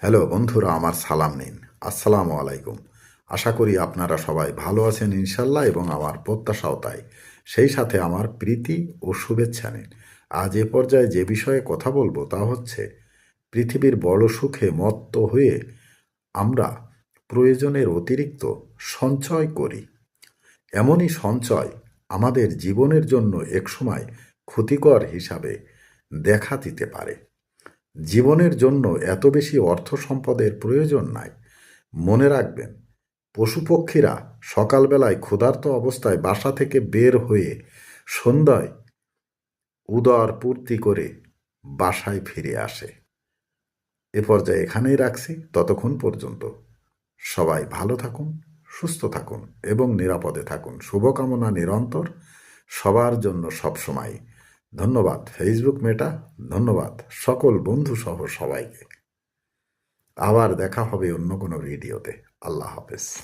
Hello বন্ধুরা, আমার সালাম নিন। আসসালামু আলাইকুম। আশা করি আপনারা সবাই ভালো আছেন ইনশাল্লাহ, এবং আমার প্রত্যাশাও তাই। সেই সাথে আমার প্রীতি ও শুভেচ্ছা নিন। আজ এ পর্যায়ে যে বিষয়ে কথা বলবো তা হচ্ছে, পৃথিবীর বড় সুখে মত্ত হয়ে আমরা প্রয়োজনের অতিরিক্ত সঞ্চয় করি। এমনই সঞ্চয় আমাদের জীবনের জন্য একসময় ক্ষতিকর হিসাবে দেখা দিতে পারে। জীবনের জন্য এত বেশি অর্থ সম্পদের প্রয়োজন নাই। মনে রাখবেন, পশুপক্ষীরা সকালবেলায় ক্ষুধার্ত অবস্থায় বাসা থেকে বের হয়ে সন্ধ্যায় উদর পূর্তি করে বাসায় ফিরে আসে। এ পর্যায়ে এখানেই রাখছি। ততক্ষণ পর্যন্ত সবাই ভালো থাকুন, সুস্থ থাকুন এবং নিরাপদে থাকুন। শুভকামনা নিরন্তর সবার জন্য সবসময়। ধন্যবাদ ফেসবুক মেটা, ধন্যবাদ সকল বন্ধু সহ সবাইকে। আবার দেখা হবে অন্য কোনো ভিডিওতে। আল্লাহ হাফেজ।